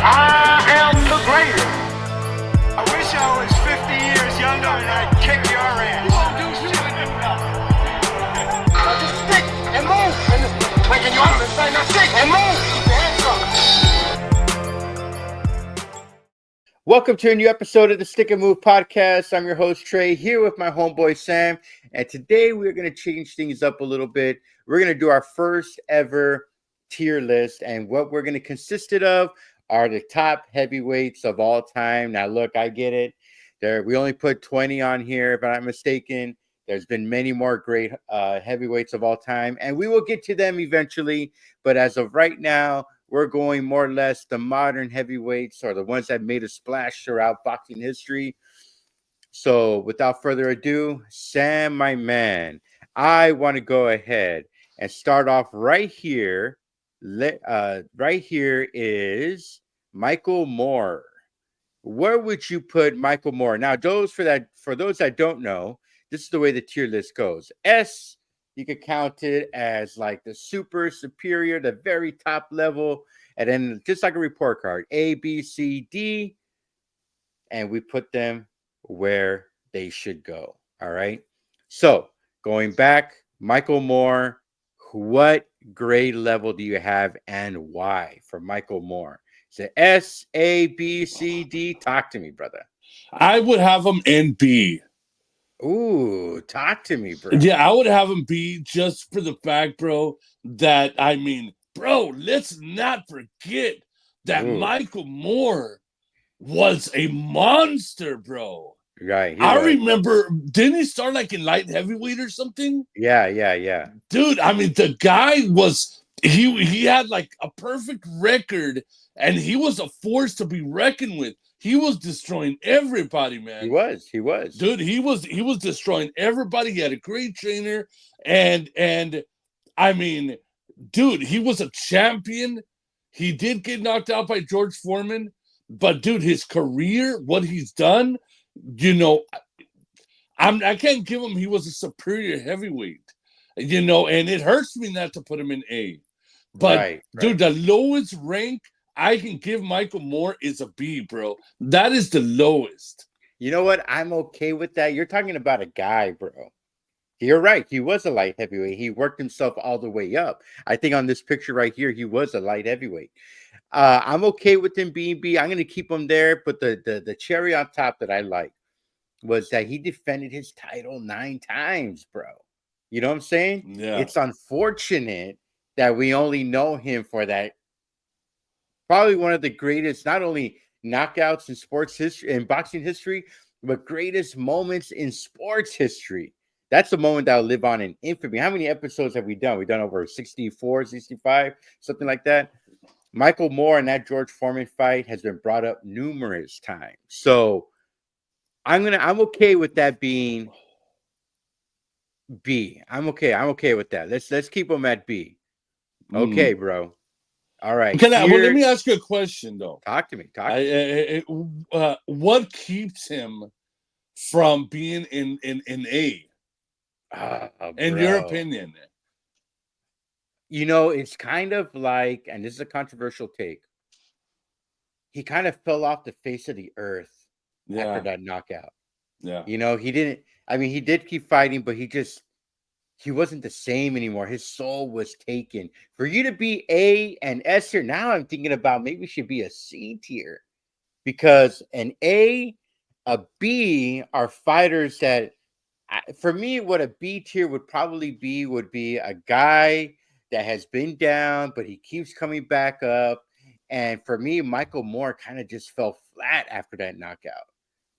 I am the greatest. I wish I was 50 years younger and I'd kick your ass. You won't do shit. Just stick and move. And just waking you up and saying, now stick and move. Keep your hands up. Welcome to a new episode of the Stick and Move podcast. I'm your host, Trey, here with my homeboy, Sam. And today we're going to change things up a little bit. We're going to do our first ever tier list. And what we're going to consist it of are the top heavyweights of all time. Now, look, I get it. We only put 20 on here, if I'm not mistaken. There's been many more great heavyweights of all time, and we will get to them eventually. But as of right now, we're going more or less the modern heavyweights, or the ones that made a splash throughout boxing history. So without further ado, Sam, my man, I want to go ahead and start off right here. Right here is Michael Moore. Where would you put Michael Moore? Now, for those that don't know, this is the way the tier list goes. S, you could count it as like the super superior, the very top level, and then just like a report card, A, B, C, D, and we put them where they should go. All right. So going back, Michael Moore, what grade level do you have and why for Michael Moore? Is it S, A, B, C, D? Talk to me, brother. I would have him in B. Ooh, talk to me, bro. Yeah, I would have him B just for the fact, bro, that, I mean, bro, let's not forget that Michael Moore was a monster, bro. Right. I remember, didn't he start like in light heavyweight or something? Yeah. Dude, I mean, the guy was, he had like a perfect record, and he was a force to be reckoned with. He was destroying everybody, man. He was. Dude, he was destroying everybody. He had a great trainer, and I mean, dude, he was a champion. He did get knocked out by George Foreman, but dude, his career, what he's done, you know, I can't give him, he was a superior heavyweight, you know, and it hurts me not to put him in A. But right. Dude, the lowest rank I can give Michael Moore is a B, bro. That is the lowest. You know what? I'm okay with that. You're talking about a guy, bro. You're right. He was a light heavyweight. He worked himself all the way up. I think on this picture right here, he was a light heavyweight. I'm okay with him being B. I'm going to keep him there. But the cherry on top that I like was that he defended his title 9 times, bro. You know what I'm saying? Yeah. It's unfortunate that we only know him for that. Probably one of the greatest, not only knockouts in sports history, in boxing history, but greatest moments in sports history. That's a moment that will live on in infamy. How many episodes have we done? We've done over 64, 65, something like that. Michael Moore and that George Foreman fight has been brought up numerous times. So I'm okay with that being B. I'm okay with that. Let's keep him at B. Okay, bro. All right. Well, let me ask you a question, though. Talk to me. What keeps him from being in A? In your opinion? You know, it's kind of like, and this is a controversial take, he kind of fell off the face of the earth after that knockout. Yeah. You know, he did keep fighting, but he wasn't the same anymore. His soul was taken. For you to be A and S here, now I'm thinking about maybe it should be a C tier, because an A, a B are fighters that, for me, what a B tier would probably be would be a guy that has been down, but he keeps coming back up. And for me, Michael Moore kind of just fell flat after that knockout.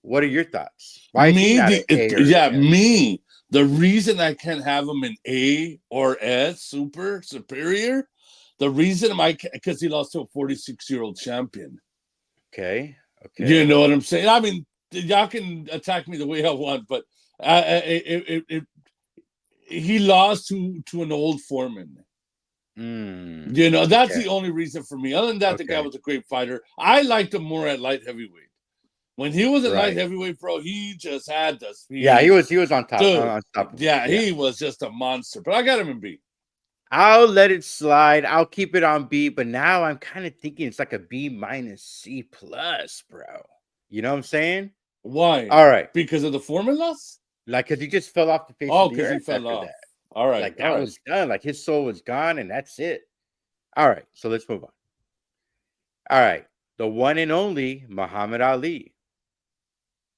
What are your thoughts? Why is he not an A or me. The reason I can't have him in A or S, super superior, the reason because he lost to a 46-year-old champion. Okay. You know what I'm saying? I mean, y'all can attack me the way I want, but he lost to an old Foreman. You know, that's the only reason for me. Other than that, the guy was a great fighter. I liked him more at light heavyweight. When he was in light heavyweight, bro, he just had the speed. Yeah, he was on top. Dude, on top. He was just a monster. But I got him in B. I'll let it slide. I'll keep it on B, but now I'm kind of thinking it's like a B minus C plus, bro. You know what I'm saying? Why? All right. Because of the Foreman loss? Like, because he just fell off the face Oh, of the because he earth fell after off. that. All right. Like, that was done. Like, his soul was gone, and that's it. All right. So let's move on. All right. The one and only Muhammad Ali.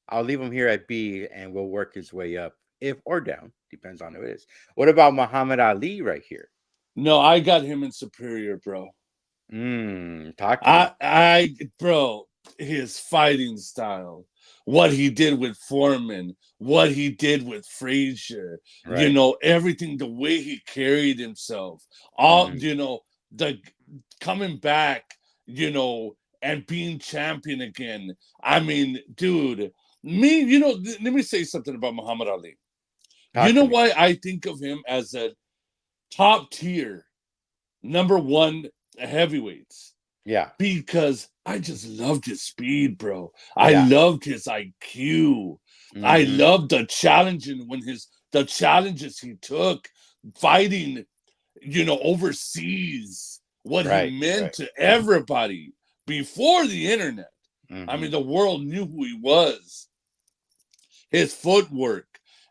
I'll leave him here at B, and we'll work his way up, if or down. Depends on who it is. What about Muhammad Ali right here? No, I got him in superior, bro. Talk to me. Bro, his fighting style, what he did with Foreman, what he did with Frazier, Right. everything, the way he carried himself, all, the coming back, and being champion again. I mean, dude, let me say something about Muhammad Ali. Talk to me. Why I think of him as a top tier, number one heavyweights? Yeah. Because I just loved his speed, bro. I Yeah. loved his IQ. I loved the the challenges he took fighting, overseas, what he meant to everybody before the internet. I mean, the world knew who he was. His footwork.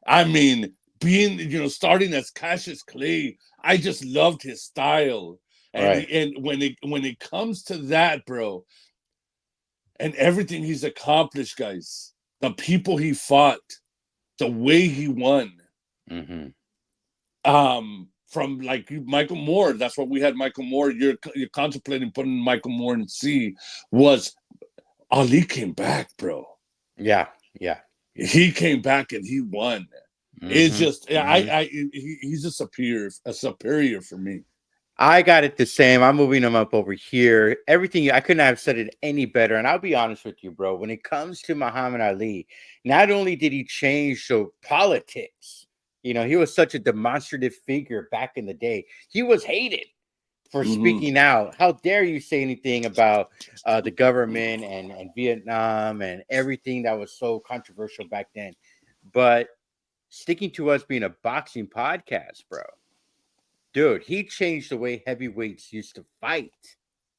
I mean, being, starting as Cassius Clay, I just loved his style. And when it comes to that, bro, and everything he's accomplished, guys, the people he fought, the way he won, from like Michael Moore, that's what we had Michael Moore. You're contemplating putting Michael Moore in C. Was Ali came back, bro. Yeah. He came back and he won. It's just he's a superior for me. I got it the same. I'm moving him up over here. Everything, I couldn't have said it any better. And I'll be honest with you, bro. When it comes to Muhammad Ali, not only did he change so politics, he was such a demonstrative figure back in the day. He was hated for speaking out. How dare you say anything about the government and Vietnam and everything that was so controversial back then? But sticking to us being a boxing podcast, bro. Dude, he changed the way heavyweights used to fight.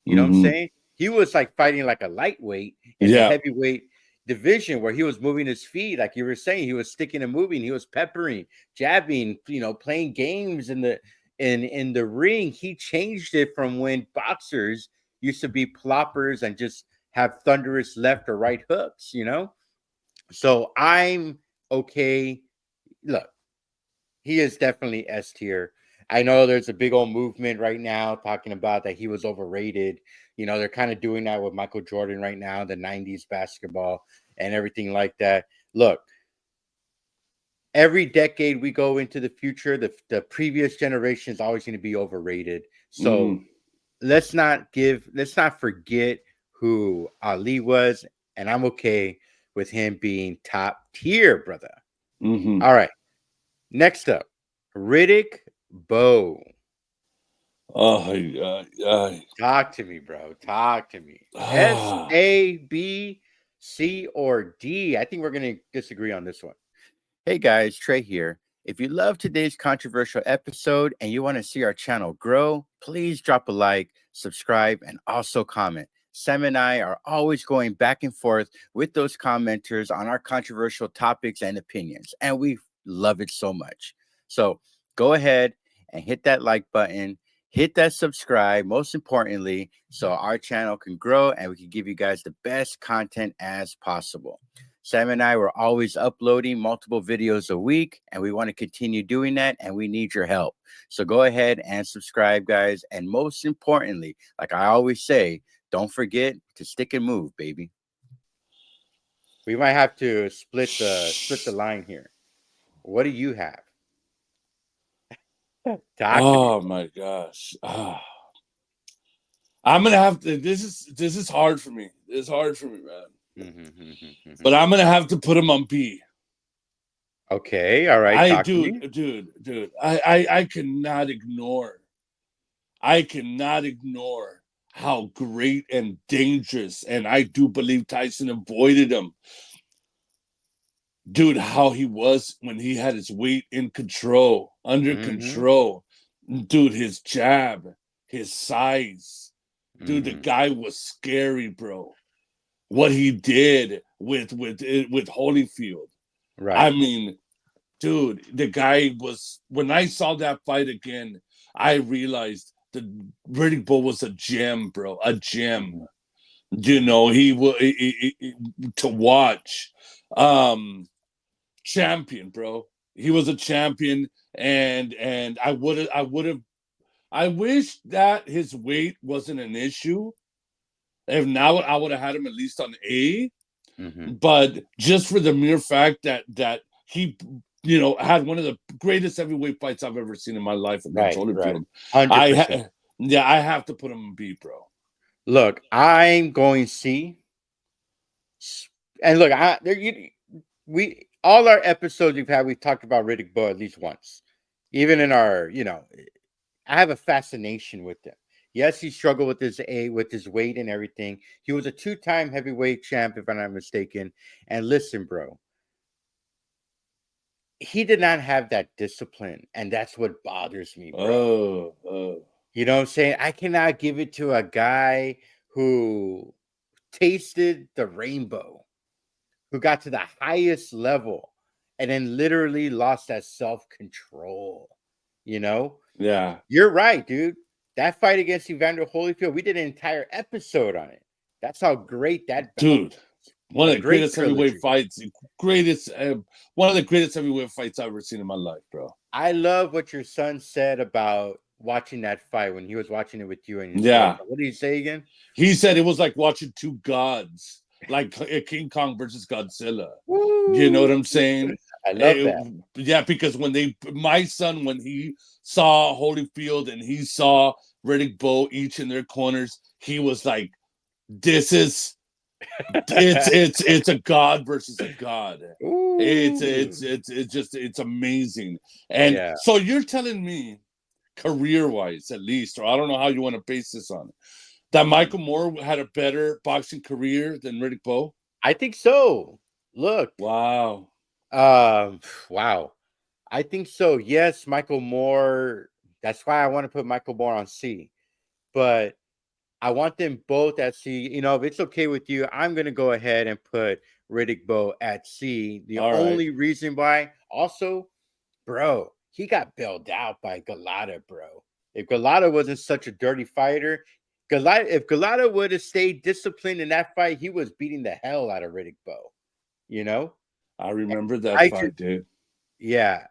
You know what I'm saying? He was like fighting like a lightweight in the heavyweight division where he was moving his feet. Like you were saying, he was sticking and moving. He was peppering, jabbing, playing games in the ring. He changed it from when boxers used to be ploppers and just have thunderous left or right hooks, So I'm okay. Look, he is definitely S tier. I know there's a big old movement right now talking about that he was overrated. They're kind of doing that with Michael Jordan right now, the 90s basketball and everything like that. Look, every decade we go into the future, the previous generation is always going to be overrated. So let's not forget who Ali was. And I'm okay with him being top tier, brother. All right. Next up, Riddick Bowe. Talk to me, bro. Talk to me. S, A, B, C, or D? I think we're going to disagree on this one. Hey guys, Trey here. If you love today's controversial episode and you want to see our channel grow, please drop a like, subscribe, and also comment. Sam and I are always going back and forth with those commenters on our controversial topics and opinions, and we love it so much. So go ahead and hit that like button, hit that subscribe, most importantly, so our channel can grow and we can give you guys the best content as possible. Sam and I were always uploading multiple videos a week, and we want to continue doing that, and we need your help. So go ahead and subscribe, guys. And most importantly, like I always say, don't forget to stick and move, baby. We might have to split the line here. What do you have? Oh my gosh. I'm gonna have to. This is hard for me. It's hard for me, man. But I'm gonna have to put him on B. Okay, all right. Dude. I cannot ignore. I cannot ignore how great and dangerous, and I do believe Tyson avoided him. Dude, how he was when he had his weight in control, under control. dude, his jab, his size, dude, the Mhm. guy was scary, bro. What he did with Holyfield, I Right. mean, dude, the guy was. When I saw that fight again, I realized that Riddick Bowe was a gem, bro, a gem. Mhm. You know, he was to watch. Champion, bro. He was a champion, and I wish that his weight wasn't an issue. If now I would have had him at least on A, Mhm. but just for the mere fact that he, had one of the greatest heavyweight fights I've ever seen in my life against Right. Right. Holyfield. 100%. Yeah, I have to put him in B, bro. Look, I'm going C. And look, we all our episodes we've talked about Riddick Bowe at least once. Even in our, I have a fascination with him. Yes, he struggled with his weight and everything. He was a two-time heavyweight champ, if I'm not mistaken. And listen, bro, he did not have that discipline, and that's what bothers me, bro. Oh. You know what I'm saying? I cannot give it to a guy who tasted the rainbow, who got to the highest level, and then literally lost that self-control. You know? Yeah. You're right, dude. That fight against Evander Holyfield, we did an entire episode on it. That's how great that bout Dude, was. one A of the great greatest heavyweight trilogy. fights, one of the greatest heavyweight fights I've ever seen in my life, bro. I love what your son said about watching that fight when he was watching it with you and his Yeah, girlfriend. What did he say again? he said it was like watching two gods, like King Kong versus Godzilla. You know Woo! what I'm saying? I love that. Yeah, because my son, when he saw Holyfield and he saw Riddick Bowe each in their corners, he was like, "This is it's a god versus a god. Ooh. It's amazing." And Yeah. so you're telling me, career wise at least, or I don't know how you want to base this on, that Michael Moore had a better boxing career than Riddick Bowe? I think so. Look. Wow. Wow. I think so. Yes, Michael Moore. That's why I want to put Michael Moore on C. But I want them both at C. If it's okay with you, I'm gonna go ahead and put Riddick Bowe at C. The All right. only reason why, also, bro, he got bailed out by Galata, bro. If Galata wasn't such a dirty fighter, if Galata would have stayed disciplined in that fight, he was beating the hell out of Riddick Bowe. You know, I remember that I just, fight, dude. yeah,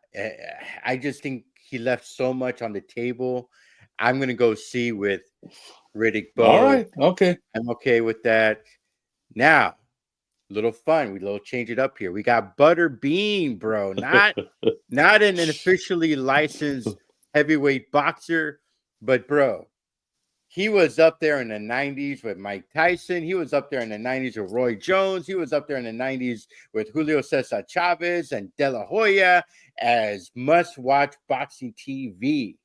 I just think he left so much on the table. I'm gonna go C with Riddick All Bowe. right. Okay. I'm okay with that. Now, little fun. We little change it up here. We got Butterbean, bro. Not an officially licensed heavyweight boxer, but bro, he was up there in the 90s with Mike Tyson. He was up there in the 90s with Roy Jones. He was up there in the 90s with Julio Cesar Chavez and De La Hoya as must-watch boxing TV.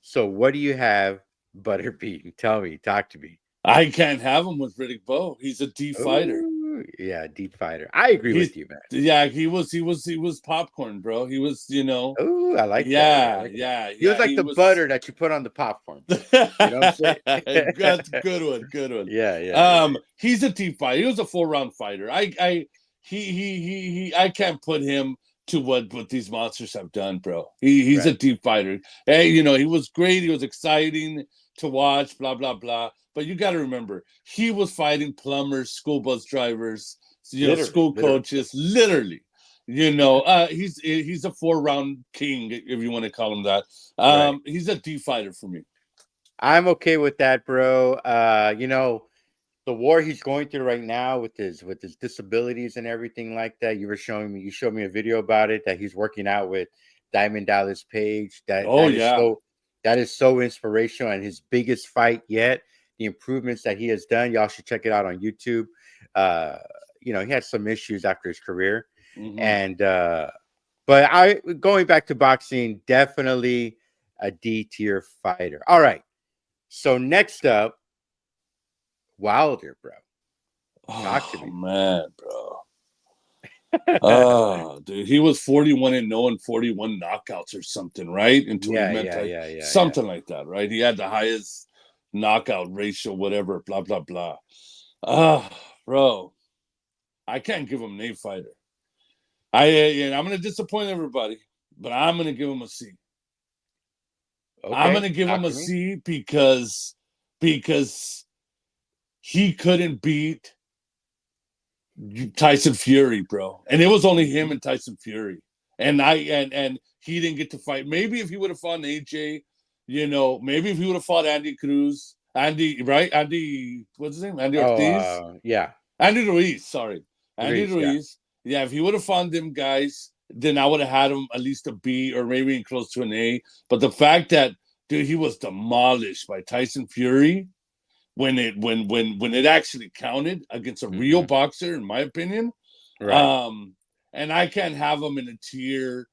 So what do you have, Butterbean? Tell me, talk to me. I can't have him with Riddick Bowe. He's a D fighter. Ooh, yeah, deep fighter. I agree He's with you, man. Yeah, he was popcorn, bro. He was, Oh, I like that. I yeah, like that. yeah, He was yeah. like He the was butter that you put on the popcorn, bro. You know what I'm saying? That's a good one, good one. Yeah. He's a team fighter. He was a 4-round fighter. I can't put him to what these monsters have done, bro. He's a Right. team fighter. Hey, he was great. He was exciting to watch. Blah blah blah. But you got to remember, he was fighting plumbers, school bus drivers, school Literally. coaches, literally. He's a 4-round king, if you want to call him that. Right. He's a D fighter for me. I'm okay with that, bro. The war he's going through right now with his disabilities and everything like that. You showed me a video about it that he's working out with Diamond Dallas Page. Oh yeah. That is so inspirational, and his biggest fight yet. The improvements that he has done, y'all should check it out on YouTube. He had some issues after his career, Mm-hmm. and but going back to boxing, definitely a D tier fighter. All right, so next up, Wilder, bro. Talk to me. Man, bro. Dude, he was 41-0 and 41 knockouts or something, right? Until he met something like that, right? He had the highest knockout ratio, whatever, blah blah blah. Bro, I can't give him an A fighter. I'm gonna disappoint everybody, but I'm gonna give him a C. Okay, I'm gonna give him a C because he couldn't beat Tyson Fury, bro, and it was only him and Tyson Fury, and he didn't get to fight. Maybe if he would have fought an AJ, maybe if he would have fought Andy Cruz, Andy, what's his name? Andy Ortiz. Yeah. Andy Ruiz, sorry. Andy Ruiz. Yeah, if he would have found them guys, then I would have had him at least a B or maybe close to an A. But the fact that, dude, he was demolished by Tyson Fury when it actually counted against a real boxer, in my opinion. Right. And I can't have him in a tier.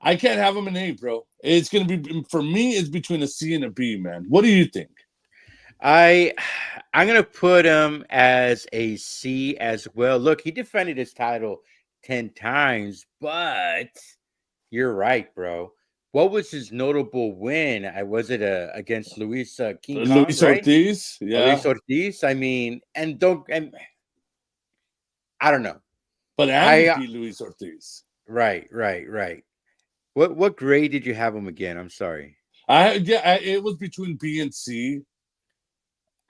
I can't have him in A, bro. It's gonna be, for me, it's between a C and a B, man. What do you think? I'm gonna put him as a C as well. Look, he defended his title 10 times, but you're right, bro. What was his notable win? Was it against Luis King Kong, Luis right? Ortiz, yeah. Luis Ortiz. I mean, I don't know. But Andy beat Luis Ortiz. Right. What grade did you have him again? I'm sorry. It was between B and C.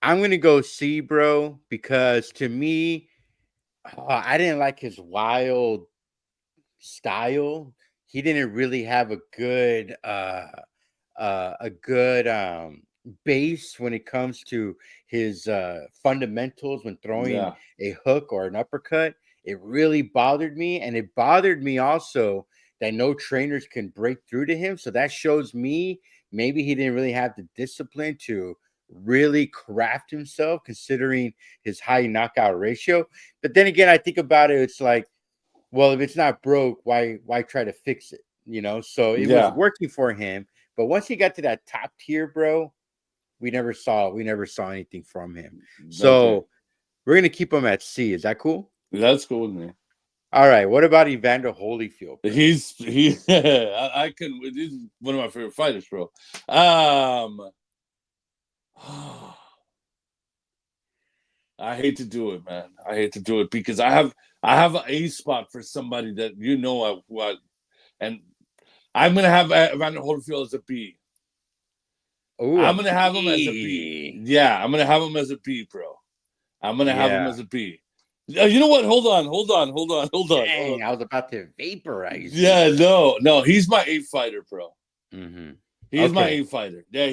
I'm gonna go C, bro, because to me, I didn't like his wild style. He didn't really have a good base when it comes to his fundamentals when throwing a hook or an uppercut. It really bothered me, and it bothered me also that no trainers can break through to him. So that shows me maybe he didn't really have the discipline to really craft himself, considering his high knockout ratio. But then again, I think about it, it's like, well, if it's not broke, why try to fix it? So it was working for him. But once he got to that top tier, bro, we never saw anything from him. So we're gonna keep him at C. Is that cool? That's cool with me. All right. What about Evander Holyfield? Bro? I couldn't. He's one of my favorite fighters, bro. I hate to do it, man. I hate to do it because I have an A spot for somebody that and I'm gonna have Evander Holyfield as a B. Ooh, I'm gonna have him as a B. Yeah, I'm gonna have him as a B, bro. I'm gonna have him as a B. You know what? Hold on. Dang, I was about to vaporize. Yeah, no, he's my A fighter, bro. Mm-hmm. He's my A fighter. Yeah,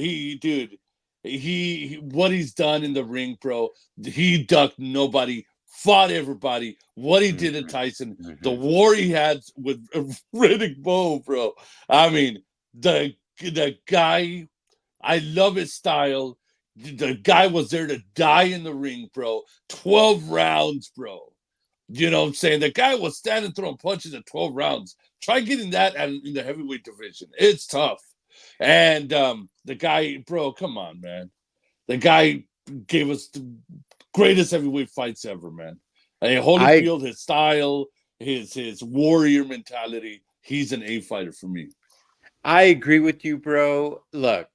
what he's done in the ring, bro. He ducked nobody, fought everybody. What he did to Tyson, the war he had with Riddick Bowe, bro. I mean, the guy, I love his style. The guy was there to die in the ring, bro. 12 rounds, bro. You know what I'm saying? The guy was standing throwing punches at 12 rounds. Try getting that in the heavyweight division. It's tough. And the guy, bro, come on, man. The guy gave us the greatest heavyweight fights ever, man. Holyfield, his style, his warrior mentality, he's an A fighter for me. I agree with you, bro. Look,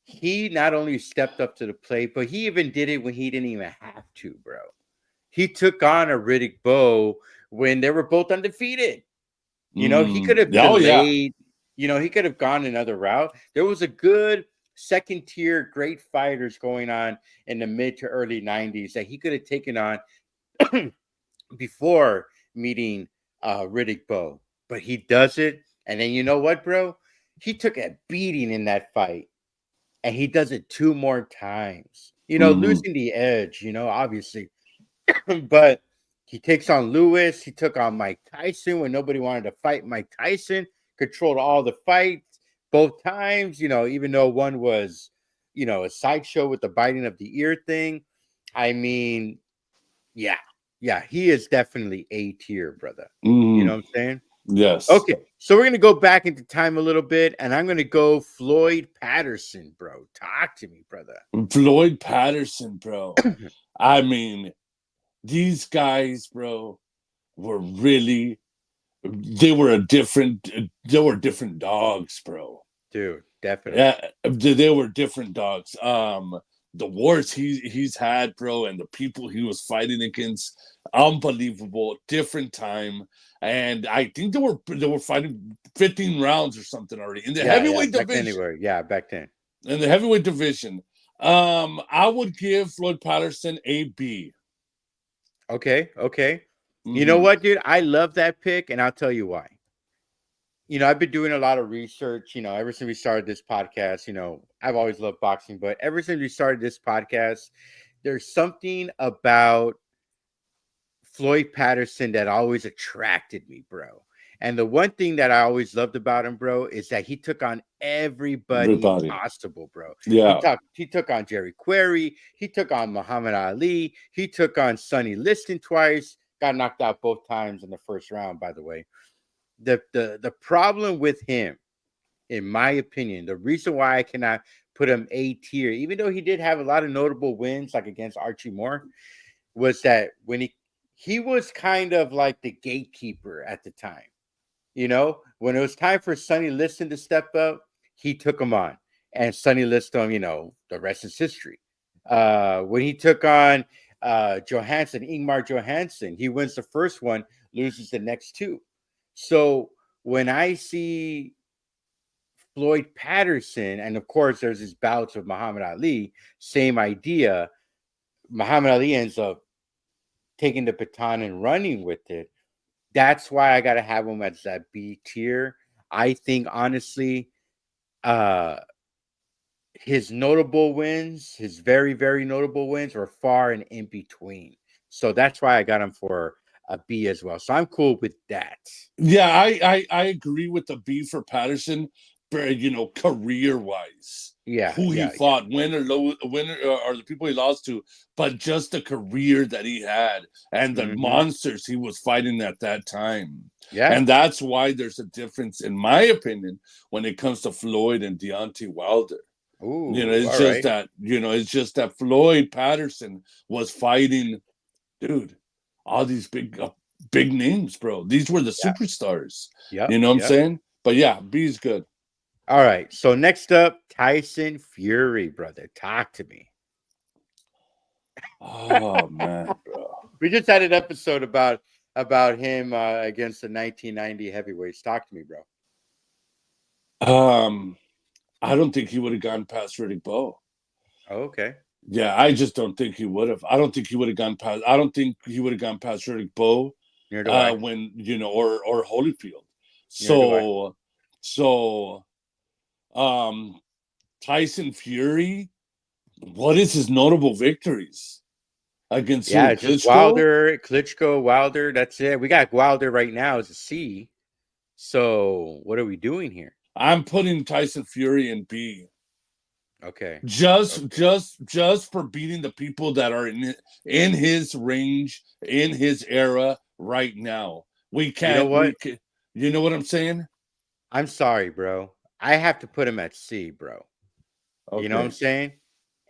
he not only stepped up to the plate, but he even did it when he didn't even have to, bro. He took on a Riddick Bowe when they were both undefeated. He could have delayed. He could have gone another route. There was a good second tier, great fighters going on in the mid to early 90s that he could have taken on before meeting Riddick Bowe. But he does it. And then you know what, bro? He took a beating in that fight. And he does it 2 more times. Losing the edge, obviously. But he takes on Lewis. He took on Mike Tyson when nobody wanted to fight Mike Tyson. Controlled all the fights both times, even though one was, a sideshow with the biting of the ear thing. I mean, yeah, he is definitely A tier, brother. You know what I'm saying? Yes. Okay, so we're going to go back into time a little bit, and I'm going to go Floyd Patterson, bro. Talk to me, brother. Floyd Patterson, bro. I mean, these guys, bro, were really they were different dogs, bro. Dude, definitely. Yeah, they were different dogs. The wars he's had, bro, and the people he was fighting against, unbelievable. Different time, and I think they were fighting 15 rounds or something already in the Yeah. heavyweight Back then they division. were. Yeah, back then. In the heavyweight division, I would give Floyd Patterson a B. Okay. You know Mhm. what, dude? I love that pick, and I'll tell you why. I've been doing a lot of research, ever since we started this podcast. I've always loved boxing, but ever since we started this podcast, there's something about Floyd Patterson that always attracted me, bro. And the one thing that I always loved about him, bro, is that he took on everybody Everybody, possible, bro. yeah, He took on Jerry Query, he took on Muhammad Ali, he took on Sonny Liston twice, got knocked out both times in the first round, by the way. The problem with him, in my opinion, the reason why I cannot put him A tier, even though he did have a lot of notable wins, like against Archie Moore, was that when he was kind of like the gatekeeper at the time. When it was time for Sonny Liston to step up, he took him on. And Sonny Liston, the rest is history. When he took on Ingmar Johansson, he wins the first one, loses the next two. So when I see Floyd Patterson, and of course there's his bouts with Muhammad Ali, same idea. Muhammad Ali ends up taking the baton and running with it. That's why I gotta have him as that B tier. I think honestly, his notable wins, his very, very notable wins, were far and in between. So that's why I got him for a B as well. So I'm cool with that. yeah. I agree with the B for Patterson, career wise, Yeah, who he yeah, fought, winner, or the people he lost to, but just the career that he had and the mm-hmm. monsters he was fighting at that time. Yeah. And that's why there's a difference, in my opinion, when it comes to Floyd and Deontay Wilder. Ooh, It's all just right. that, it's just that Floyd Patterson was fighting, dude, all these big names, bro. These were the Yeah. superstars. Yep. You know what I'm Yep. saying? But yeah, B is good. All right. So next up, Tyson Fury, brother. Talk to me. Oh man, bro. We just had an episode about him against the 1990 heavyweights. Talk to me, bro. I don't think he would have gone past Riddick Bowe. Oh, okay. Yeah, I just don't think he would have. I don't think he would have gone past. I don't think he would have gone past Riddick Bowe. Neither do I. When or Holyfield. Neither do I. So Tyson Fury, what is his notable victories against Yeah, who? it's just Klitschko? Klitschko, Wilder. That's it. We got Wilder right now as a C. So what are we doing here? I'm putting Tyson Fury in B. Okay. Just for beating the people that are in his range, in his era right now. We You know can't. what? You know what I'm saying? I'm sorry, bro. I have to put him at C, bro. Okay. You know what I'm saying?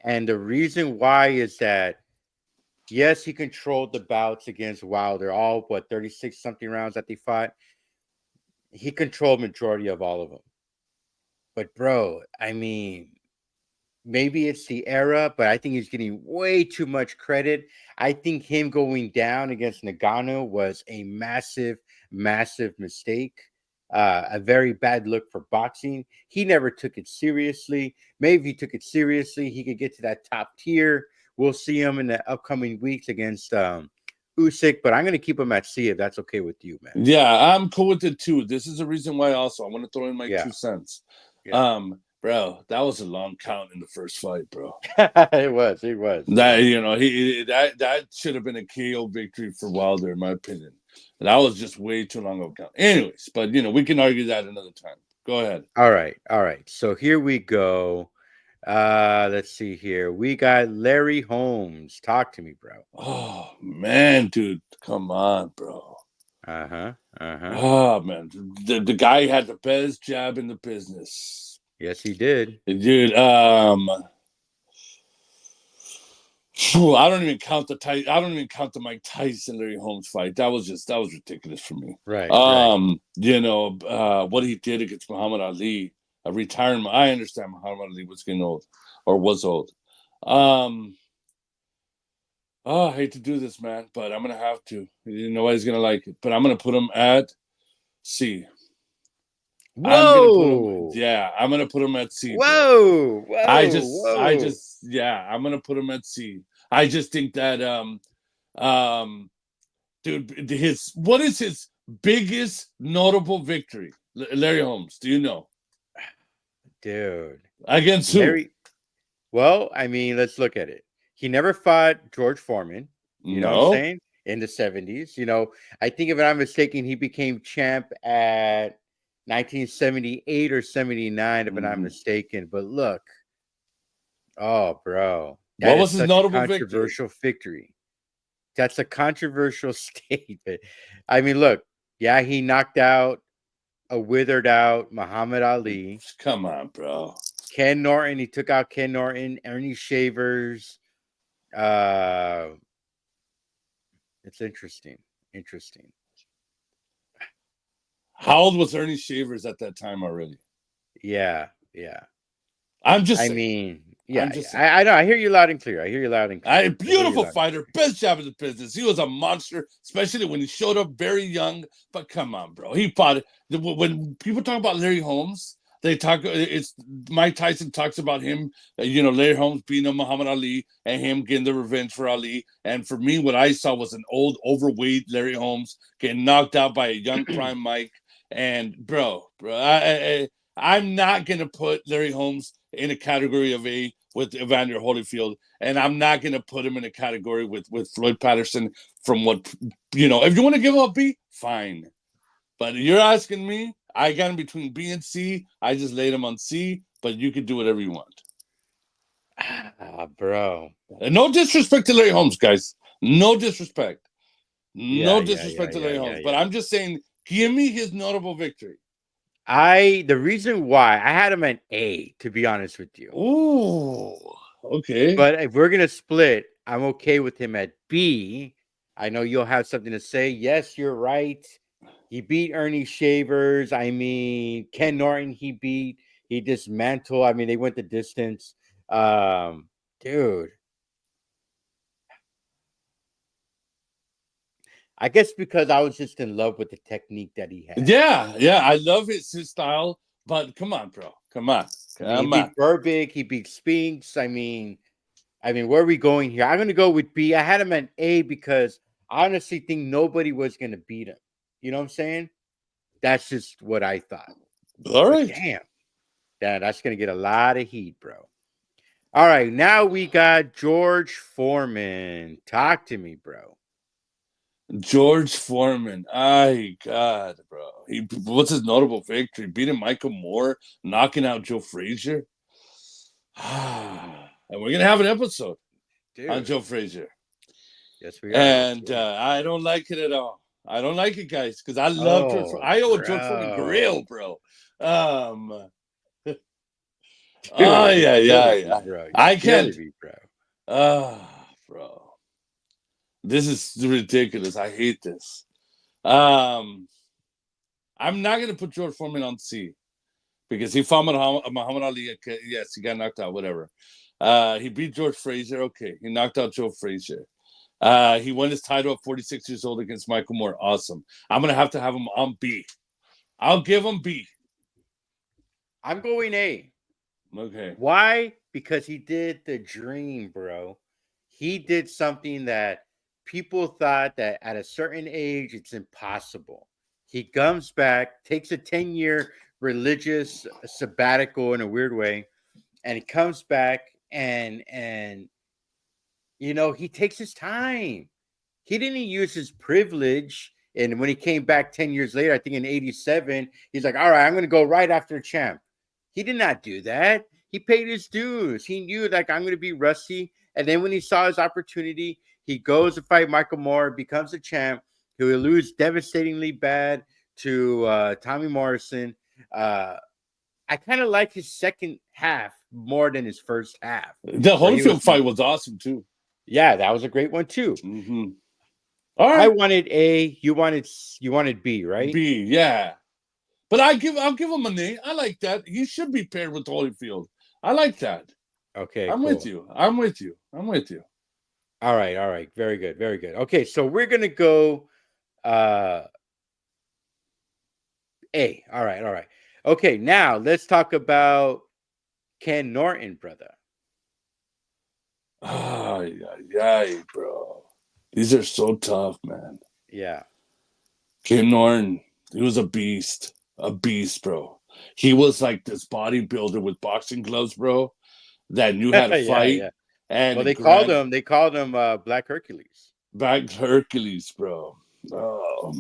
And the reason why is that, yes, he controlled the bouts against Wilder, all 36 something rounds that they fought. He controlled majority of all of them. But bro, I mean, maybe it's the era, but I think he's getting way too much credit. I think him going down against Nagano was a massive, massive mistake. A very bad look for boxing. He never took it seriously. Maybe if he took it seriously, he could get to that top tier. We'll see him in the upcoming weeks against Usyk, but I'm going to keep him at C if that's okay with you, man. Yeah, I'm cool with it too. This is the reason why also I want to throw in my Yeah. 2 cents. Yeah. Bro, that was a long count in the first fight, bro. It was. That that should have been a KO victory for Wilder, in my opinion. That was just way too long of a count. Anyways, but we can argue that another time. Go ahead. All right. So here we go. Let's see here. We got Larry Holmes. Talk to me, bro. Oh man, dude, come on, bro. Oh man, the guy had the best jab in the business. Yes, he did. Dude, I don't even count the Mike Tyson Larry Holmes fight. That was ridiculous for me. Right. What he did against Muhammad Ali, a retirement. I understand Muhammad Ali was getting old or was old. I hate to do this, man, but I'm gonna have to. Nobody's gonna like it, but I'm gonna put him at C. Whoa! I'm gonna put him at C. Whoa! Whoa! I'm gonna put him at C. I just think that dude, what is his biggest notable victory? Larry Holmes, do you know? Dude. Against who? Well, I mean, let's look at it. He never fought George Foreman, you know what I'm saying? In the 70s. I think if I'm mistaken, he became champ at 1978 or 79, if I'm not mistaken. But look, oh, bro. What was his notable controversial victory? That's a controversial statement. I mean, look, yeah, he knocked out a withered out Muhammad Ali. Come on, bro. Ken Norton, he took out Ken Norton, Ernie Shavers. It's interesting. How old was Ernie Shavers at that time already? Yeah. I mean, yeah. I know. I hear you loud and clear. Beautiful fighter, best job in the business. He was a monster, especially when he showed up very young. But come on, bro. He fought. When people talk about Larry Holmes, it's Mike Tyson talks about him, Larry Holmes beating Muhammad Ali and him getting the revenge for Ali. And for me, what I saw was an old, overweight Larry Holmes getting knocked out by a young prime Mike. And bro, I'm not gonna put Larry Holmes in a category of A with Evander Holyfield, and I'm not gonna put him in a category with Floyd Patterson. From what if you want to give up B, fine. But you're asking me, I got him between B and C. I just laid him on C, but you could do whatever you want. Bro. And no disrespect to Larry Holmes, guys. No disrespect. No disrespect to Larry Holmes. But I'm just saying, give me his notable victory. The reason why I had him at A, to be honest with you. Ooh, okay. But if we're gonna split, I'm okay with him at B. I know you'll have something to say. Yes, you're right. He beat Ernie Shavers. I mean, Ken Norton, he dismantled. I mean, they went the distance. Dude. I guess because I was just in love with the technique that he had. Yeah. I love his style, but come on, bro. Come on. He beat Burbick. He beat Spinks. I mean, where are we going here? I'm going to go with B. I had him at A because I honestly think nobody was going to beat him. You know what I'm saying? That's just what I thought. All right. Damn, that's going to get a lot of heat, bro. All right, now we got George Foreman. Talk to me, bro. George Foreman. God, bro. What's his notable victory? Beating Michael Moore, knocking out Joe Frazier. And we're going to have an episode on Joe Frazier. Yes, we are. And I don't like it at all. I don't like it, guys, because I love George Foreman. I owe George Foreman grill, bro. Yeah. Bro. I can't. Bro. This is ridiculous. I hate this. I'm not going to put George Foreman on C because he fought Muhammad Ali. Yes, he got knocked out, whatever. He beat George Frazier. Okay. He knocked out Joe Frazier. He won his title at 46 years old against Michael Moore. Awesome. I'm going to have him on B. I'll give him B. I'm going A. Okay. Why? Because he did the dream, bro. He did something that people thought that at a certain age, it's impossible. He comes back, takes a 10-year religious sabbatical in a weird way, and he comes back and he takes his time. He didn't use his privilege. And when he came back 10 years later, I think in 87, he's like, all right, I'm going to go right after the champ. He did not do that. He paid his dues. He knew, like, I'm going to be rusty. And then when he saw his opportunity, he goes to fight Michael Moore, becomes a champ. He will lose devastatingly bad to Tommy Morrison. I kind of like his second half more than his first half. The Holyfield fight was awesome, too. Yeah, that was a great one too. Mm-hmm. All I right, wanted A, you wanted B, right? B, yeah. But I'll give him an A. I like that. He should be paired with Holyfield. I like that. Okay, I'm with cool. you. I'm with you. I'm with you. All right. Very good, very good. Okay, so we're gonna go A. All right. Okay, now let's talk about Ken Norton, brother. Yeah, bro. These are so tough, man. Yeah. Ken Norton, he was a beast, bro. He was like this bodybuilder with boxing gloves, bro, that knew how to fight. Yeah. Well, And they called him Black Hercules. Black Hercules, bro. All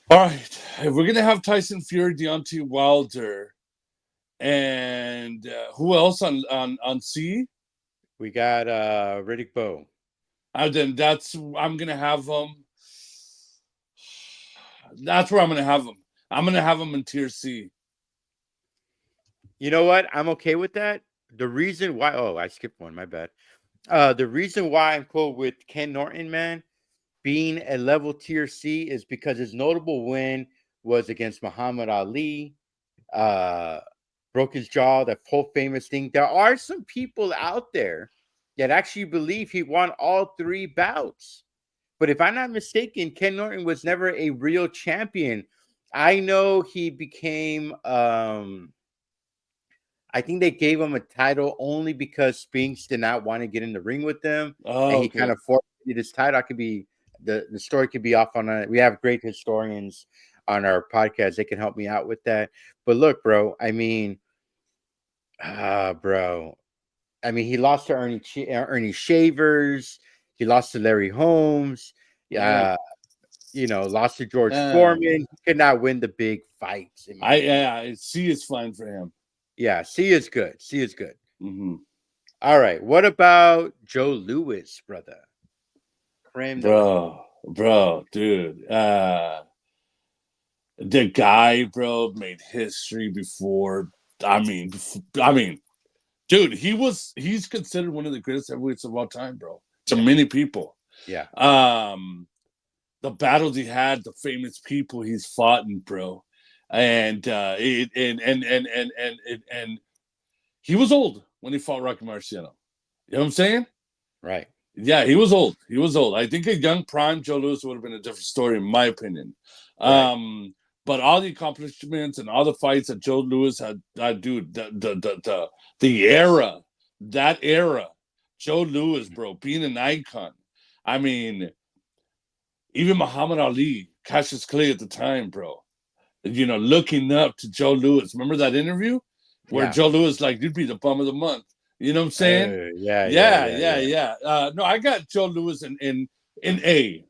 right, if we're gonna have Tyson Fury, Deontay Wilder, and who else on C? We got Riddick Bowe. Then I'm gonna have them. That's where I'm gonna have them. I'm gonna have them in tier C. You know what? I'm okay with that. The reason why, I skipped one, my bad. The reason why I'm cool with Ken Norton, man, being a level tier C is because his notable win was against Muhammad Ali. Broke his jaw, that whole famous thing. There are some people out there that actually believe he won all 3 bouts. But if I'm not mistaken, Ken Norton was never a real champion. I know he became I think they gave him a title only because Spinks did not want to get in the ring with them, and he kind of forfeited his title. I could be the story could be off on it. We have great historians on our podcast; they can help me out with that. But look, bro, I mean, he lost to Ernie Shavers. He lost to Larry Holmes. Yeah. Lost to George Foreman. He could not win the big fights. C is fine for him. Yeah, C is good. Mm-hmm. All right. What about Joe Louis, brother? Bro, dude. The guy, bro, made history before. I mean, dude, he's considered one of the greatest heavyweights of all time, bro. To many people. Yeah. The battles he had, the famous people he's fought in, bro. And he was old when he fought Rocky Marciano. You know what I'm saying? Right. Yeah, he was old. I think a young prime Joe Louis would have been a different story, in my opinion. Right. But all the accomplishments and all the fights that Joe Louis had, dude, the era, that era, Joe Louis, bro, being an icon. I mean, even Muhammad Ali, Cassius Clay at the time, bro. Looking up to Joe Louis. Remember that interview where Joe Louis like, you'd be the bum of the month. You know what I'm saying? Yeah. No, I got Joe Louis in A.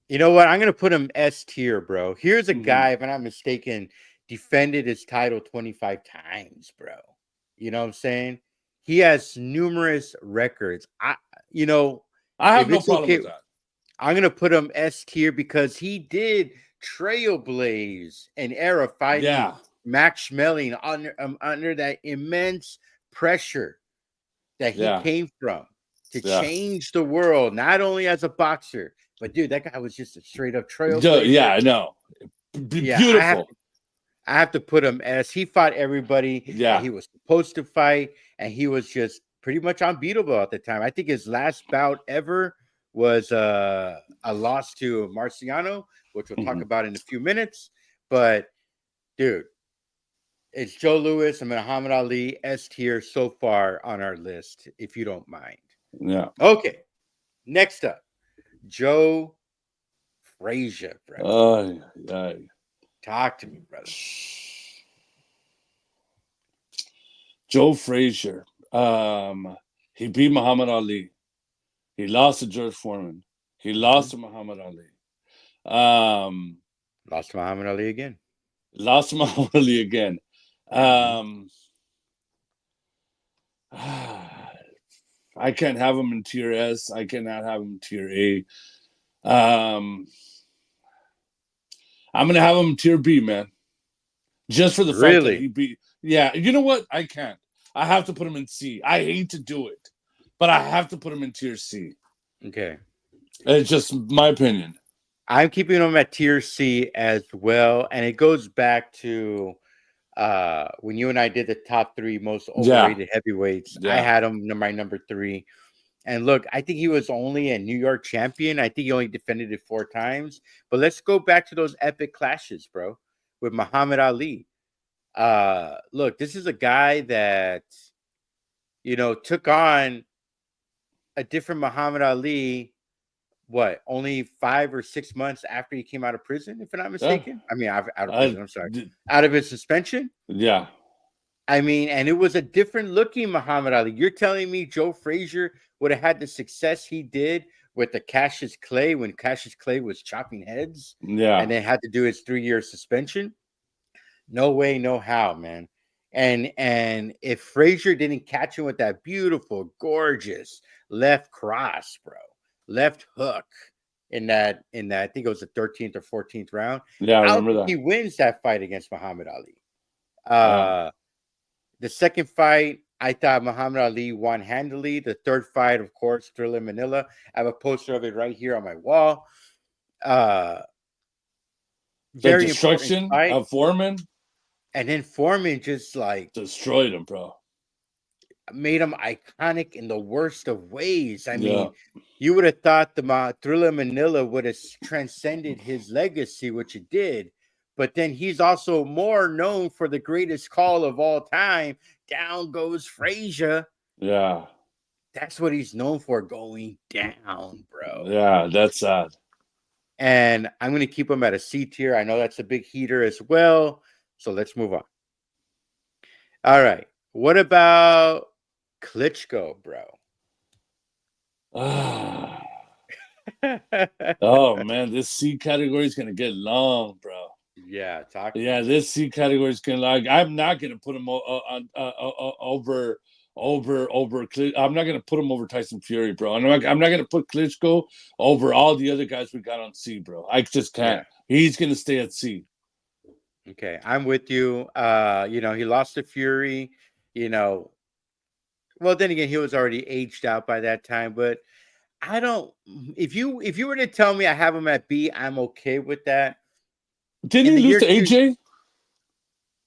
You know what? I'm gonna put him S tier, bro. Here's a guy, if I'm not mistaken, defended his title 25 times, bro. You know what I'm saying? He has numerous records. I have no problem with that. I'm gonna put him S tier because he did trailblaze an era fighting Max Schmeling under that immense pressure that he came from to change the world, not only as a boxer, but dude, that guy was just a straight up trailblazer. Yeah, I know. Beautiful. I have to put him as he fought everybody that he was supposed to fight, and he was just pretty much unbeatable at the time. I think his last bout ever was a loss to Marciano, which we'll talk about in a few minutes. But dude, it's Joe Louis and Muhammad Ali, S tier so far on our list, if you don't mind. Yeah. Okay. Next up, Joe Frazier, brother. Talk to me, brother. Joe Frazier. He beat Muhammad Ali. He lost to George Foreman. He lost to Muhammad Ali. Lost to Muhammad Ali again. I can't have him in tier S. I cannot have him in tier A. I'm gonna have him in tier B, man. Just for the fact that he beat. Yeah, you know what? I can't. I have to put him in C. I hate to do it, but I have to put him in tier C. Okay. It's just my opinion. I'm keeping him at tier C as well. And it goes back to when you and I did the top 3 most overrated heavyweights. I had him my number 3. And look, I think he was only a New York champion. I think he only defended it 4 times. But let's go back to those epic clashes, bro, with Muhammad Ali. Look, this is a guy that, took on a different Muhammad Ali, only 5 or 6 months after he came out of prison, if I'm not mistaken? I mean, out of prison, I'm sorry. Out of his suspension? Yeah. I mean, and it was a different looking Muhammad Ali. You're telling me Joe Frazier would have had the success he did with the Cassius Clay when Cassius Clay was chopping heads? Yeah. And then had to do his 3-year suspension? No way, no how, man. And if Frazier didn't catch him with that beautiful, gorgeous left cross, bro, left hook in that I think it was the 13th or 14th round. Yeah, I remember that. He wins that fight against Muhammad Ali. The second fight, I thought Muhammad Ali won handily. The third fight, of course, Thriller Manila. I have a poster of it right here on my wall. The destruction of Foreman. And then Foreman just destroyed him, bro. Made him iconic in the worst of ways. I mean, you would have thought the Thriller Manila would have transcended his legacy, which it did. But then he's also more known for the greatest call of all time. Down goes Frazier. Yeah. That's what he's known for, going down, bro. Yeah, that's sad. And I'm going to keep him at a C tier. I know that's a big heater as well. So let's move on. All right. What about Klitschko, bro? Oh, man. This C category is going to get long, bro. Yeah, this C category is going to I'm not going to put him over. I'm not going to put him over Tyson Fury, bro. I'm not going to put Klitschko over all the other guys we got on C, bro. I just can't. Yeah. He's going to stay at C. Okay, I'm with you. He lost to Fury. Well, then again, he was already aged out by that time. But I don't. If you were to tell me I have him at B, I'm okay with that. Didn't he lose to AJ?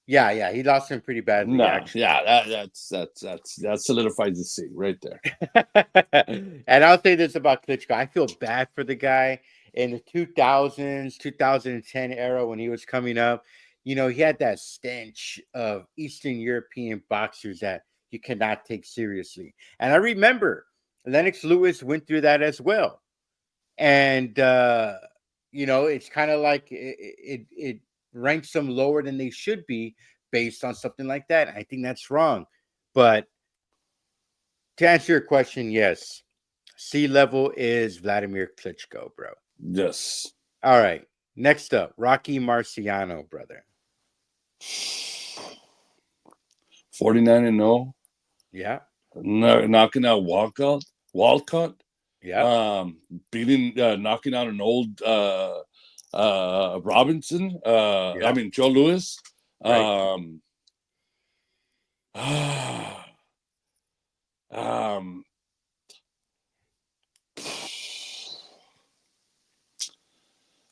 Yeah, he lost him pretty badly. No, actually. Yeah, that solidifies the C right there. And I'll say this about Klitschko: I feel bad for the guy in the 2000s, 2010 era when he was coming up. He had that stench of Eastern European boxers that you cannot take seriously. And I remember Lennox Lewis went through that as well. And it's kind of like it ranks them lower than they should be based on something like that. I think that's wrong. But to answer your question, yes, C level is Wladimir Klitschko, bro. Yes. All right. Next up, Rocky Marciano, brother. 49-0. Yeah. Knocking out Walcott. Yeah. Knocking out an old Robinson. I mean Joe Louis. Right.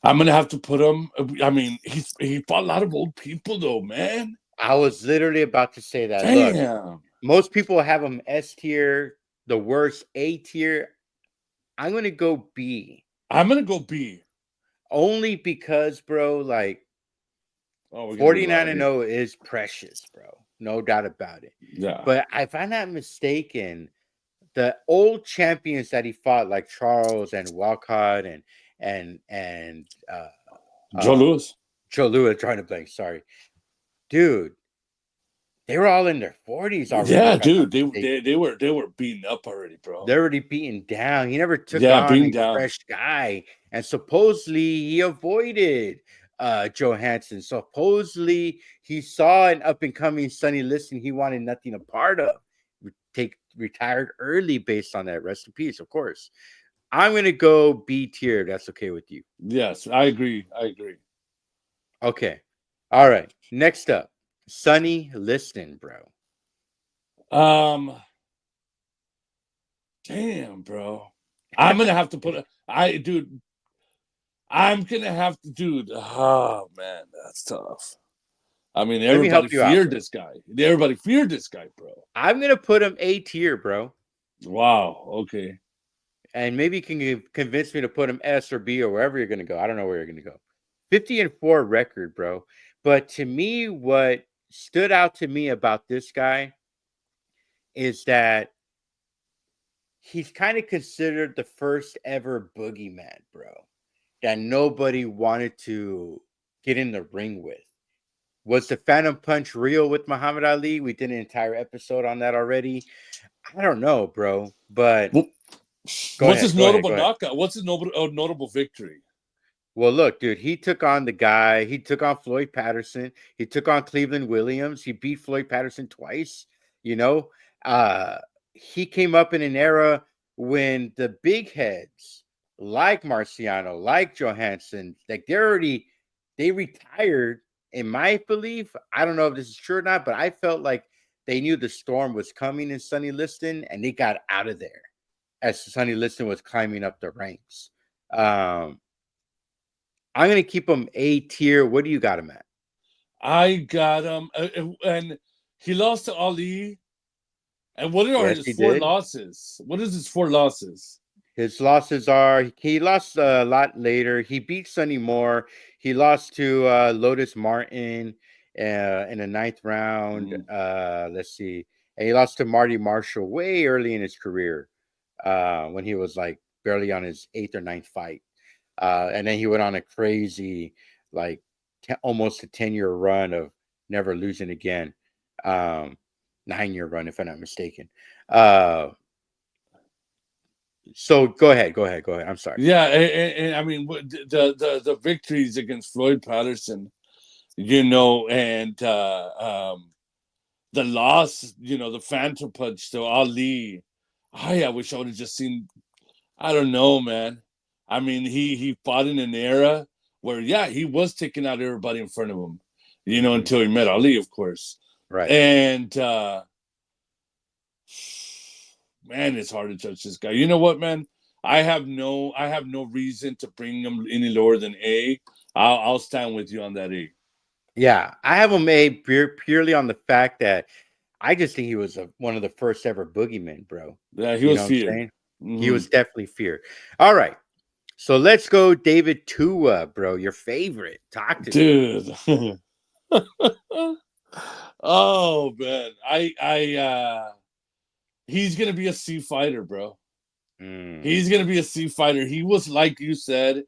I'm gonna have to put him. I mean, he fought a lot of old people, though, man. I was literally about to say that. Damn. Look, most people have him S tier, the worst A tier. I'm gonna go B. I'm gonna go B. Only because, bro, 49-0 is precious, bro. No doubt about it. Yeah. But if I'm not mistaken, the old champions that he fought, like Charles and Walcott and Joe Louis. Trying to blank. Sorry, dude. They were all in their 40s already. Yeah, dude. They were beaten up already, bro. They're already beaten down. He never took on a fresh guy, and supposedly he avoided Johansson. Supposedly he saw an up and coming Sonny Liston he wanted nothing a part of. Retired early based on that. Rest in peace, of course. I'm gonna go B tier. That's okay with you? Yes, I agree. Okay. All right. Next up, Sonny Liston, bro. Damn, bro. I'm gonna have to put I'm gonna have to, dude. Oh man, that's tough. I mean, Let me help everybody you out, feared bro. this guy. Everybody feared this guy, bro. I'm gonna put him A tier, bro. Wow. Okay. And maybe you can convince me to put him S or B or wherever you're gonna go. I don't know where you're gonna go. 50-4 record, bro. But to me, what stood out to me about this guy is that he's kind of considered the first ever boogeyman, bro, that nobody wanted to get in the ring with. Was the Phantom Punch real with Muhammad Ali? We did an entire episode on that already. I don't know, bro, but Well, go what's ahead, his go ahead, notable go ahead. knockout? What's his notable victory? Well, look, dude, he took on the guy. He took on Floyd Patterson. He took on Cleveland Williams. He beat Floyd Patterson twice. You know, uh, he came up in an era when the big heads like Marciano, like Johansson, like they retired. In my belief, I don't know if this is true or not, but I felt like they knew the storm was coming in Sonny Liston, and they got out of there as Sonny Liston was climbing up the ranks. I'm gonna keep him A tier. What do you got him at? I got him, and he lost to Ali. And what are Yes, his he four did. losses? What is his four losses? His losses are he lost a lot later. He beat Sonny Moore. He lost to Lotus Martin in the ninth round. Let's see. And he lost to Marty Marshall way early in his career when he was like barely on his eighth or ninth fight. And then he went on a crazy, like almost a 10-year run of never losing again. 9-year run, if I'm not mistaken. So go ahead. I'm sorry. Yeah, and I mean the victories against Floyd Patterson, and the loss, the Phantom Punch to Ali. I wish I would have just seen. I don't know, man. I mean, he fought in an era where, yeah, he was taking out everybody in front of him, Mhm. until he met Ali, of course. Right. And man, it's hard to judge this guy. You know what, man? I have no reason to bring him any lower than A. I'll stand with you on that A. Yeah, I have him A purely on the fact that I just think he was one of the first ever boogeymen, bro. Yeah, he You was know what I'm feared. saying? He Mm-hmm. was definitely feared. All right. So let's go David Tua, bro. Your favorite. Talk to me. Dude. Oh man, he's gonna be a C fighter, bro. Mm, He's gonna be a C fighter. He was, like you said,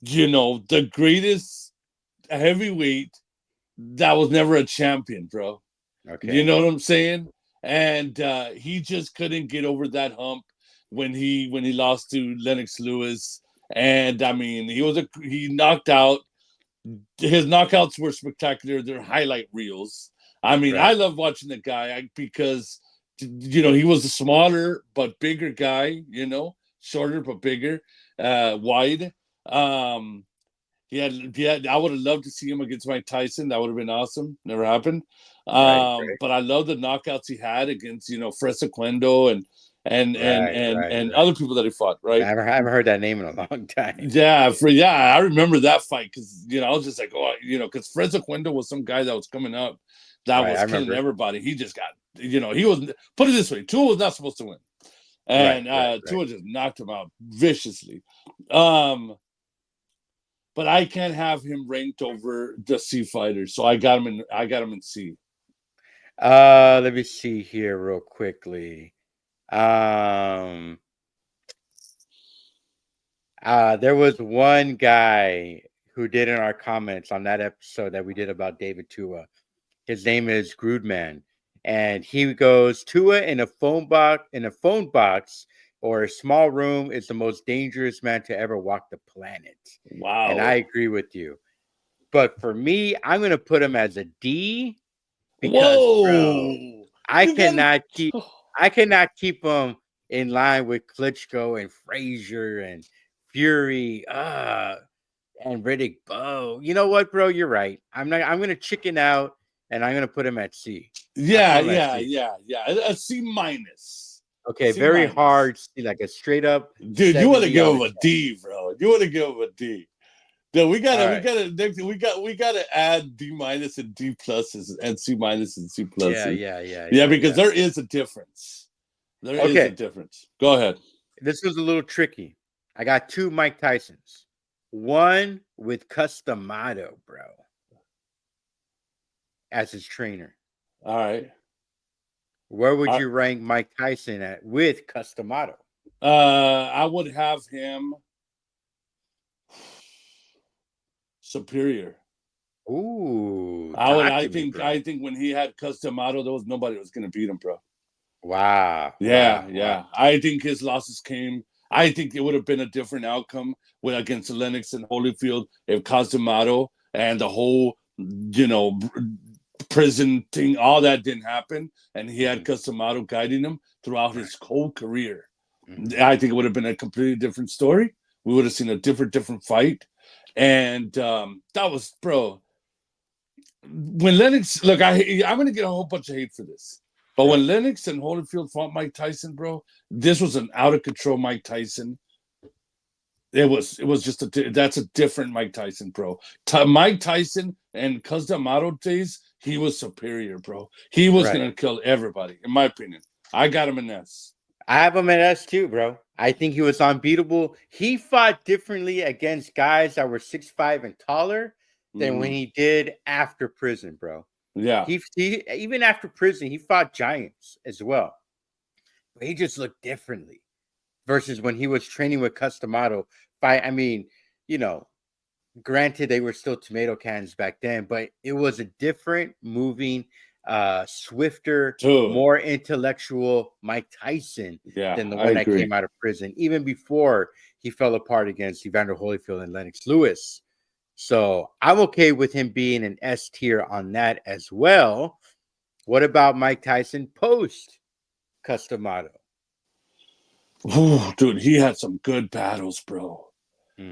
the greatest heavyweight that was never a champion, bro. You okay. know what I'm saying? And he just couldn't get over that hump when he lost to Lennox Lewis. And I mean, he knocked out. His knockouts were spectacular. They're highlight reels. I mean, I Right. love watching the guy because he was a smaller but bigger guy. Shorter but bigger, wide. Um, I would have loved to see him against Mike Tyson. That would have been awesome. Never happened. Right. But I love the knockouts he had against Fresequendo and Right. other people that he fought. Right. I haven't heard that name in a long time. Yeah, I remember that fight because I was just like, oh, because Fresequendo was some guy that was coming up that Right. I was killing remember. everybody. He just got, he was, put it this way, Tua was not supposed to win, Right. and Right. Tua just knocked him out viciously. Um, but I can't have him ranked over the C fighters, so I got him in C. Let me see here real quickly. Um, there was one guy who did in our comments on that episode that we did about David Tua. His name is Grudman, and he goes Tua in a phone box or a small room is the most dangerous man to ever walk the planet. And I Wow. agree with you. But for me, I'm gonna put him as a D because, bro, Whoa. I You got cannot keep to. I cannot keep him in line with Klitschko and Frazier and Fury, and Riddick Bowe. You know what, bro? You're right. I'm gonna chicken out and I'm gonna put him at C. Yeah, That's yeah, C. yeah, yeah. A C minus. Okay, C very minus. hard. Like a straight up. Dude, you want to 70 give out him of a 10. D, bro. You want to give him a D. No, we gotta add D minus and D pluses and C minus and C pluses. Yeah, because there is a difference. There is a difference. Go ahead. This was a little tricky. I got 2 Mike Tysons. One with Customato, bro, as his trainer. All right. Where would you rank Mike Tyson at with Customato? I would have him superior. Ooh. I think when he had Customato, there was nobody that was gonna beat him, bro. Wow. Yeah, wow, yeah. Wow. I think his losses came. I think it would have been a different outcome against Lennox and Holyfield if Customato and the whole, prison thing, all that didn't happen, and he had Customato guiding him throughout his whole career. I think it would have been a completely different story. We would have seen a different fight, and that was, bro. When Lennox, look, I'm gonna get a whole bunch of hate for this, but when Lennox and Holyfield fought Mike Tyson, bro, this was an out of control Mike Tyson. It was just that's a different Mike Tyson, bro. Mike Tyson and Customato days, he was superior, bro. He was gonna kill everybody, in my opinion. I got him in S. I have him in S too, bro. I think he was unbeatable. He fought differently against guys that were 6'5" and taller than when he did after prison, bro. Yeah. He even after prison, he fought giants as well. But he just looked differently versus when he was training with Customato. I mean, granted they were still tomato cans back then, but it was a different moving, swifter, more intellectual Mike Tyson than the one that came out of prison, even before he fell apart against Evander Holyfield and Lennox Lewis. So I'm okay with him being an S tier on that as well. What about Mike Tyson post Customato? Ooh, dude, he had some good battles, bro.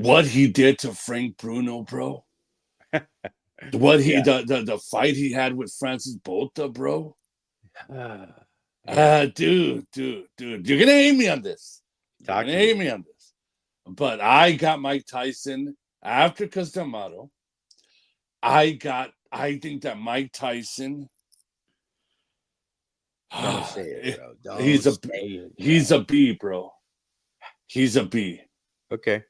What he did to Frank Bruno, bro. What the fight he had with Francis Botha, bro. Dude, you're gonna hate me on this. But I got Mike Tyson after Customato. I think that Mike Tyson. Don't say it, bro. He's a B, bro. He's a B. Okay.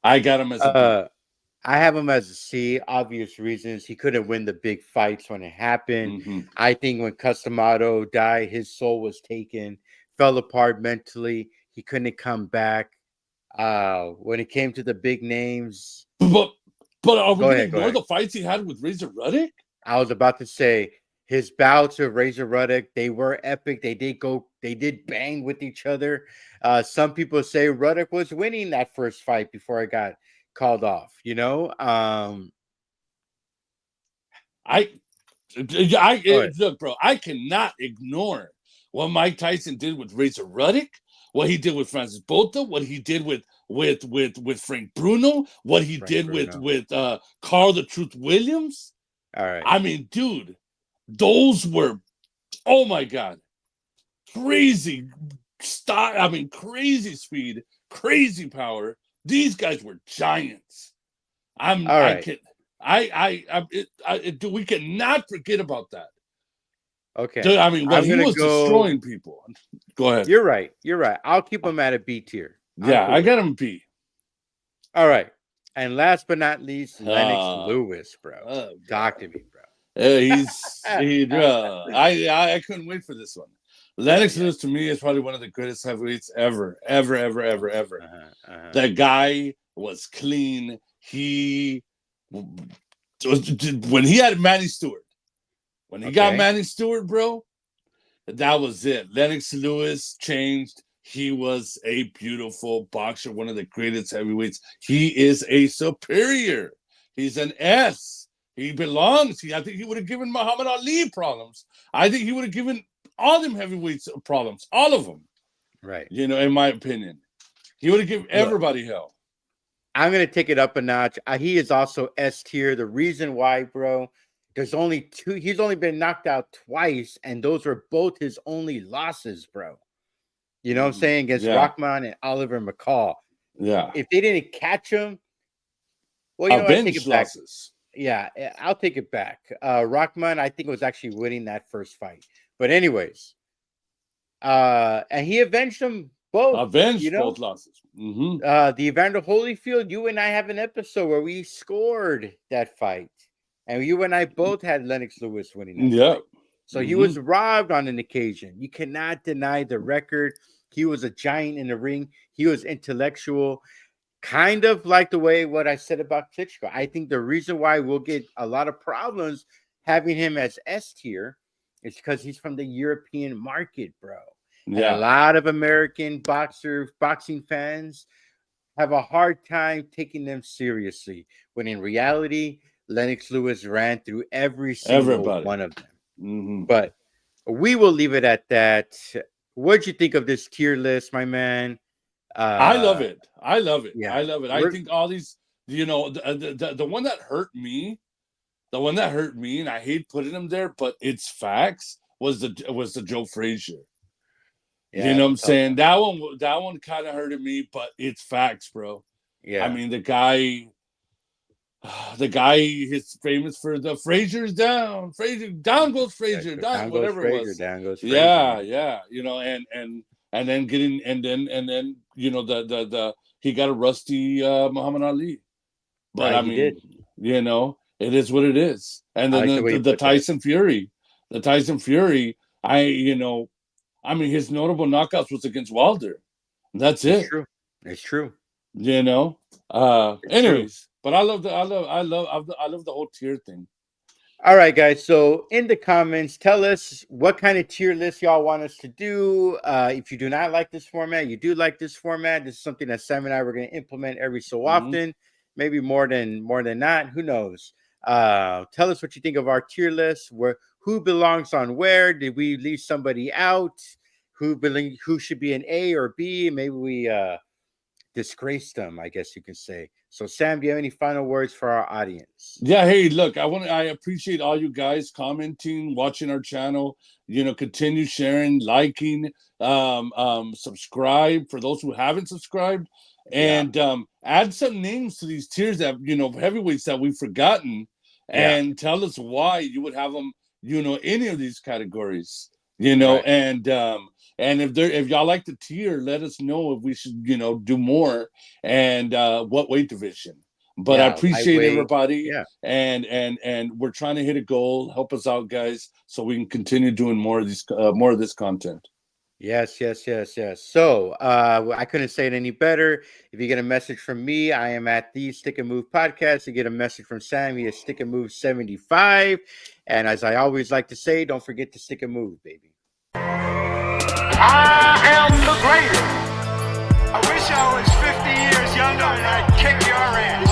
I got him as a B. I have him as a C, obvious reasons. He couldn't win the big fights when it happened. I think when Customato died, his soul was taken, fell apart mentally. He couldn't come back. When it came to the big names. But are we going to ignore the fights he had with Razor Ruddock? I was about to say his bouts with Razor Ruddock, they were epic. They did bang with each other. Some people say Ruddock was winning that first fight before it got called off, look, bro, I cannot ignore what Mike Tyson did with Razor Ruddock, what he did with Francis Botha, what he did with Frank Bruno, what he did with Carl the Truth Williams. All right. I mean, dude, those were, oh my God, crazy style. I mean, crazy speed, crazy power. These guys were giants. We cannot forget about that. Okay. Dude, I mean, he was destroying people. Go ahead. You're right. I'll keep him at a B tier. I got him B. All right. And last but not least, Lennox Lewis, bro. Talk to me, bro. I couldn't wait for this one. Lennox Lewis to me is probably one of the greatest heavyweights ever. That guy was clean. When he had Manny Stewart, when he got Manny Stewart, bro, that was it. Lennox Lewis changed. He was a beautiful boxer, one of the greatest heavyweights. He is a superior. He's an S. He belongs. I think he would have given Muhammad Ali problems. I think he would have given all them heavyweights problems, all of them. Right. In my opinion, he would have given everybody hell. I'm going to take it up a notch. He is also S tier. The reason why, bro, There's only 2. He's only been knocked out twice, and those were both his only losses, bro. You know what I'm saying? Against Rahman and Oliver McCall. Yeah. If they didn't catch him, well, you know what? I take it back. Losses. Yeah, I'll take it back. Rahman, I think, was actually winning that first fight. But anyways, and he avenged them both. Avenged both losses. Mm-hmm. The Evander Holyfield, you and I have an episode where we scored that fight. And you and I both had Lennox Lewis winning that fight. So he was robbed on an occasion. You cannot deny the record. He was a giant in the ring. He was intellectual. Kind of like the way what I said about Klitschko. I think the reason why we'll get a lot of problems having him as S tier is because he's from the European market, bro. Yeah. And a lot of American boxing fans have a hard time taking them seriously. When in reality, Lennox Lewis ran through every single one of them. Mm-hmm. But we will leave it at that. What'd you think of this tier list, my man? I love it. I love it. Yeah. I love it. I think all these, you know, the one that hurt me, and I hate putting him there, but it's facts, was the Joe Frazier. Yeah, you know what I'm saying? That one kind of hurted me, but it's facts, bro. Yeah. I mean, the guy is famous for the Frazier's down. Frazier down goes Frazier, down whatever Frazier, it was. Down goes Frazier. Yeah. You know, and then getting and then you know the he got a rusty Muhammad Ali. But I mean, you know, it is what it is. And then the Tyson Fury. The Tyson Fury, I mean, his notable knockouts was against Wilder. That's it. It's true. You know. Anyways, but I love the whole tier thing. All right, guys. So in the comments, tell us what kind of tier list y'all want us to do. If you do not like this format, you do like this format. This is something that Sam and I were going to implement every so often, maybe more than not. Who knows? Tell us what you think of our tier list. Who belongs on where? Did we leave somebody out? Who should be an A or B? Maybe we disgraced them, I guess you can say. So, Sam, do you have any final words for our audience? Yeah, hey, look, I appreciate all you guys commenting, watching our channel. You know, continue sharing, liking, subscribe for those who haven't subscribed, and add some names to these tiers that, you know, heavyweights that we've forgotten, and tell us why you would have them, you know, any of these categories, you know, and if y'all like the tier, let us know if we should, you know, do more and what weight division. But I appreciate everybody, and we're trying to hit a goal. Help us out, guys, so we can continue doing more of this content. Yes. So I couldn't say it any better. If you get a message from me, I am at the Stick and Move podcast. You get a message from Sam, he is Stick and Move 75. And as I always like to say, don't forget to stick and move, baby. I am the greatest. I wish I was 50 years younger and I'd kick your ass.